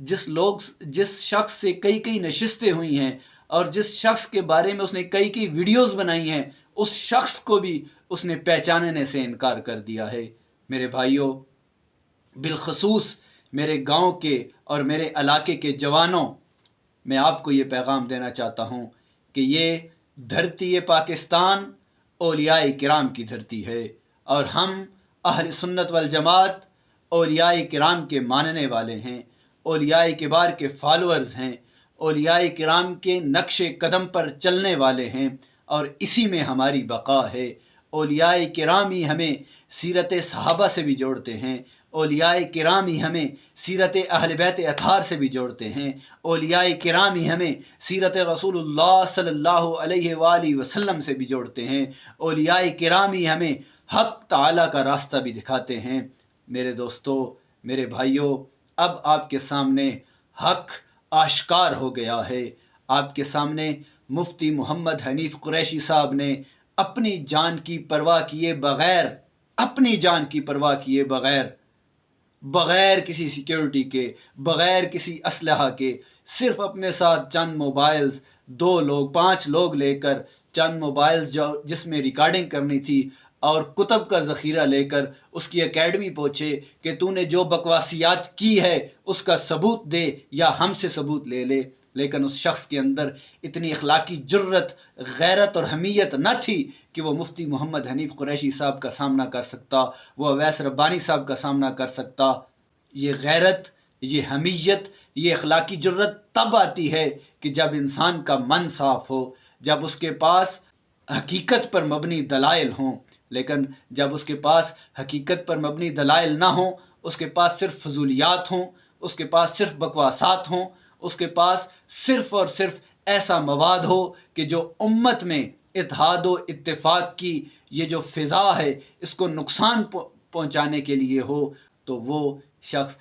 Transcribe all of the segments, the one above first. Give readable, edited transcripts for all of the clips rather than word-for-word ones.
جس شخص سے کئی کئی نشستیں ہوئی ہیں اور جس شخص کے بارے میں اس نے کئی کئی ویڈیوز بنائی ہیں، اس شخص کو بھی اس نے پہچاننے سے انکار کر دیا ہے۔ میرے بھائیوں، بالخصوص میرے گاؤں کے اور میرے علاقے کے جوانوں، میں آپ کو یہ پیغام دینا چاہتا ہوں کہ یہ دھرتی پاکستان اولیاء کرام کی دھرتی ہے، اور ہم اہل سنت والجماعت اولیاء کرام کے ماننے والے ہیں، اولیاء کبار کے فالورز ہیں، اولیاء کرام کے نقش قدم پر چلنے والے ہیں، اور اسی میں ہماری بقا ہے۔ اولیاء کرام ہی ہمیں سیرت صحابہ سے بھی جوڑتے ہیں، اولیاء کرام ہی ہمیں سیرت اہل بیت اطہار سے بھی جوڑتے ہیں، اولیاء کرام ہی ہمیں سیرت رسول اللہ صلی اللہ علیہ وآلہ وسلم سے بھی جوڑتے ہیں، اولیاء کرام ہی ہمیں حق تعالیٰ کا راستہ بھی دکھاتے ہیں۔ میرے دوستو، میرے بھائیوں، اب آپ کے سامنے حق آشکار ہو گیا ہے۔ آپ کے سامنے مفتی محمد حنیف قریشی صاحب نے اپنی جان کی پرواہ کیے بغیر، اپنی جان کی پرواہ کیے بغیر، بغیر کسی سیکیورٹی کے، بغیر کسی اسلحہ کے، صرف اپنے ساتھ چند موبائلز، 2 لوگ 5 لوگ لے کر، چند موبائلز جس میں ریکارڈنگ کرنی تھی، اور کتب کا ذخیرہ لے کر اس کی اکیڈمی پہنچے کہ تو نے جو بکواسیات کی ہے اس کا ثبوت دے یا ہم سے ثبوت لے لے۔ لیکن اس شخص کے اندر اتنی اخلاقی جرت، غیرت اور حمیت نہ تھی کہ وہ مفتی محمد حنیف قریشی صاحب کا سامنا کر سکتا، وہ اویس ربانی صاحب کا سامنا کر سکتا۔ یہ غیرت، یہ حمیت، یہ اخلاقی جرت تب آتی ہے کہ جب انسان کا من صاف ہو، جب اس کے پاس حقیقت پر مبنی دلائل ہوں۔ لیکن جب اس کے پاس حقیقت پر مبنی دلائل نہ ہوں، اس کے پاس صرف فضولیات ہوں، اس کے پاس صرف بکواسات ہوں، اس کے پاس صرف اور صرف ایسا مواد ہو کہ جو امت میں اتحاد و اتفاق کی یہ جو فضا ہے اس کو نقصان پہنچانے کے لیے ہو، تو وہ شخص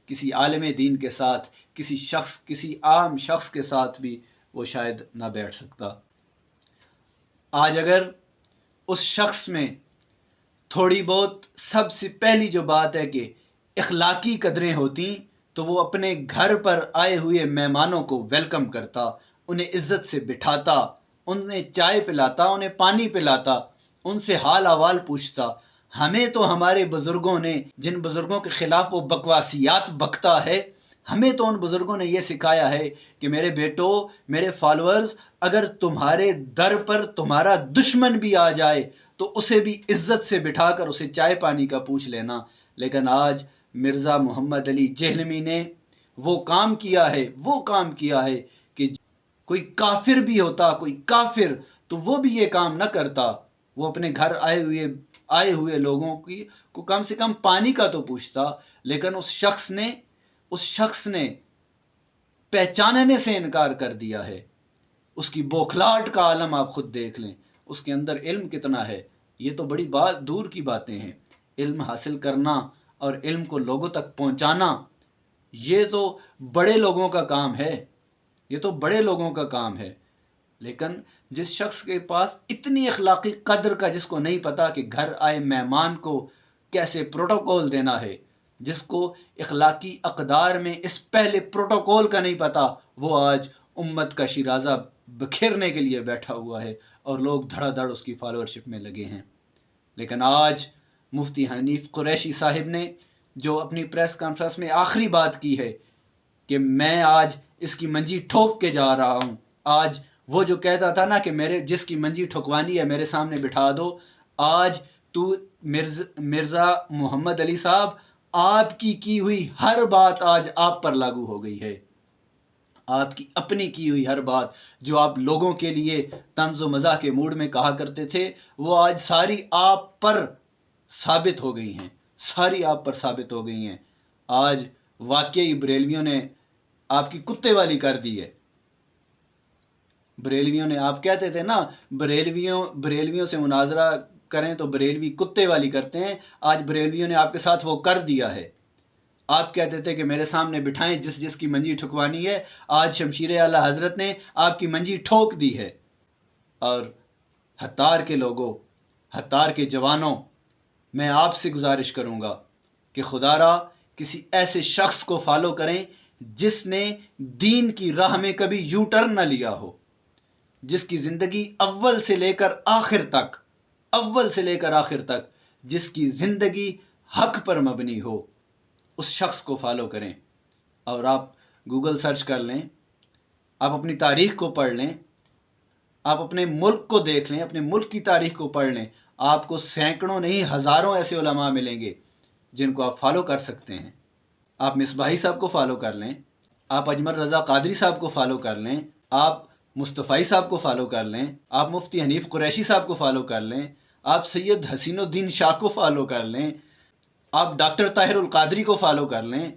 کسی عالم دین کے ساتھ، کسی عام شخص کے ساتھ بھی وہ شاید نہ بیٹھ سکتا۔ آج اگر اس شخص میں تھوڑی بہت، سب سے پہلی جو بات ہے کہ اخلاقی قدریں ہوتی، تو وہ اپنے گھر پر آئے ہوئے مہمانوں کو ویلکم کرتا، انہیں عزت سے بٹھاتا، انہیں چائے پلاتا، انہیں پانی پلاتا، ان سے حال احوال پوچھتا۔ ہمیں تو ہمارے بزرگوں نے، جن بزرگوں کے خلاف وہ بکواسیات بکتا ہے، ہمیں تو ان بزرگوں نے یہ سکھایا ہے کہ میرے بیٹو، میرے فالورز، اگر تمہارے در پر تمہارا دشمن بھی آ جائے تو اسے بھی عزت سے بٹھا کر اسے چائے پانی کا پوچھ لینا۔ لیکن آج مرزا محمد علی جہلمی نے وہ کام کیا ہے کہ کوئی کافر بھی ہوتا، کوئی کافر، تو وہ بھی یہ کام نہ کرتا۔ وہ اپنے گھر آئے ہوئے لوگوں کو کم سے کم پانی کا تو پوچھتا، لیکن اس شخص نے پہچاننے سے انکار کر دیا ہے۔ اس کی بوکھلاہٹ کا عالم آپ خود دیکھ لیں، اس کے اندر علم کتنا ہے۔ یہ تو بڑی دور کی باتیں ہیں۔ علم حاصل کرنا اور علم کو لوگوں تک پہنچانا، یہ تو بڑے لوگوں کا کام ہے، لیکن جس شخص کے پاس اتنی اخلاقی قدر کا، جس کو نہیں پتا کہ گھر آئے مہمان کو کیسے پروٹوکول دینا ہے، جس کو اخلاقی اقدار میں اس پہلے پروٹوکول کا نہیں پتا، وہ آج امت کا شیرازہ بکھیرنے کے لیے بیٹھا ہوا ہے اور لوگ دھڑا دھڑ اس کی فالورشپ میں لگے ہیں۔ لیکن آج مفتی حنیف قریشی صاحب نے جو اپنی پریس کانفرنس میں آخری بات کی ہے کہ میں آج اس کی منجی ٹھوک کے جا رہا ہوں، آج وہ جو کہتا تھا نا کہ جس کی منجی ٹھکوانی ہے میرے سامنے بٹھا دو، آج تو مرزا محمد علی صاحب، آپ کی ہوئی ہر بات آج آپ پر لاگو ہو گئی ہے۔ آپ کی اپنی کی ہوئی ہر بات جو آپ لوگوں کے لیے طنز و مزاح کے موڈ میں کہا کرتے تھے، وہ آج ساری آپ پر ثابت ہو گئی ہیں، آج واقعی بریلویوں نے آپ کی کتے والی کر دی ہے۔ بریلویوں نے، آپ کہتے تھے نا بریلویوں سے مناظرہ کریں تو بریلوی کتے والی کرتے ہیں، آج بریلویوں نے آپ کے ساتھ وہ کر دیا ہے۔ آپ کہتے تھے کہ میرے سامنے بٹھائیں جس کی منجی ٹھکوانی ہے، آج شمشیر اعلیٰ حضرت نے آپ کی منجی ٹھوک دی ہے۔ اور ہتار کے لوگوں، ہتار کے جوانوں، میں آپ سے گزارش کروں گا کہ خدا را کسی ایسے شخص کو فالو کریں جس نے دین کی راہ میں کبھی یو ٹرن نہ لیا ہو، جس کی زندگی اول سے لے کر آخر تک جس کی زندگی حق پر مبنی ہو، اس شخص کو فالو کریں۔ اور آپ گوگل سرچ کر لیں، آپ اپنی تاریخ کو پڑھ لیں، آپ اپنے ملک کو دیکھ لیں، اپنے ملک کی تاریخ کو پڑھ لیں، آپ کو سینکڑوں نہیں ہزاروں ایسے علماء ملیں گے جن کو آپ فالو کر سکتے ہیں۔ آپ مصباحی صاحب کو فالو کر لیں، آپ اجمل رضا قادری صاحب کو فالو کر لیں، آپ مصطفی صاحب کو فالو کر لیں، آپ مفتی حنیف قریشی صاحب کو فالو کر لیں، آپ سید حسین الدین شاہ کو فالو کر لیں، آپ ڈاکٹر طاہر القادری کو فالو کر لیں،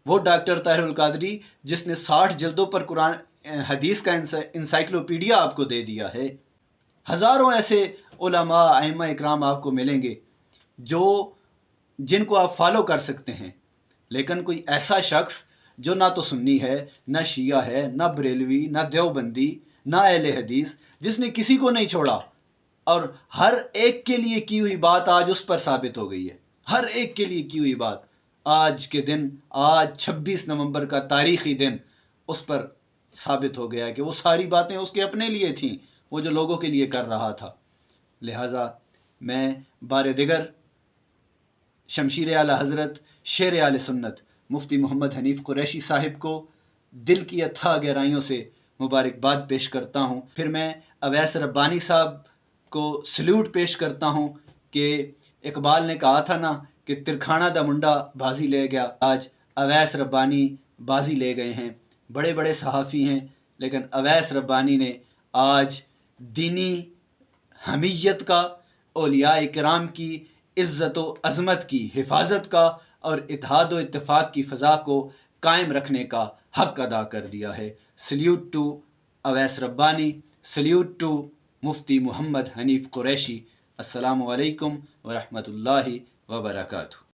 وہ ڈاکٹر طاہر القادری جس نے 60 جلدوں پر قرآن حدیث کا انسائکلوپیڈیا آپ کو دے دیا ہے۔ ہزاروں ایسے علماء ائمہ اکرام آپ کو ملیں گے جن کو آپ فالو کر سکتے ہیں۔ لیکن کوئی ایسا شخص جو نہ تو سنی ہے، نہ شیعہ ہے، نہ بریلوی، نہ دیوبندی، نہ اہل حدیث، جس نے کسی کو نہیں چھوڑا اور ہر ایک کے لیے کی ہوئی بات آج اس پر ثابت ہو گئی ہے۔ ہر ایک کے لیے کی ہوئی بات آج کے دن، آج 26 نومبر کا تاریخی دن، اس پر ثابت ہو گیا کہ وہ ساری باتیں اس کے اپنے لیے تھیں، وہ جو لوگوں کے لیے کر رہا تھا۔ لہٰذا میں بار دیگر شمشیر اعلی حضرت شیر اہل سنت مفتی محمد حنیف قریشی صاحب کو دل کی اتھاہ گہرائیوں سے مبارکباد پیش کرتا ہوں۔ پھر میں اویس ربانی صاحب کو سلیوٹ پیش کرتا ہوں کہ اقبال نے کہا تھا نا کہ ترکھانہ دا منڈا بازی لے گیا، آج اویس ربانی بازی لے گئے ہیں۔ بڑے بڑے صحافی ہیں، لیکن اویس ربانی نے آج دینی حمیت کا، اولیاء کرام کی عزت و عظمت کی حفاظت کا اور اتحاد و اتفاق کی فضا کو قائم رکھنے کا حق ادا کر دیا ہے۔ Salute to Owais Rabbani, salute to Mufti Muhammad Hanif Qureshi. السلام علیکم ورحمۃ اللہ وبرکاتہ۔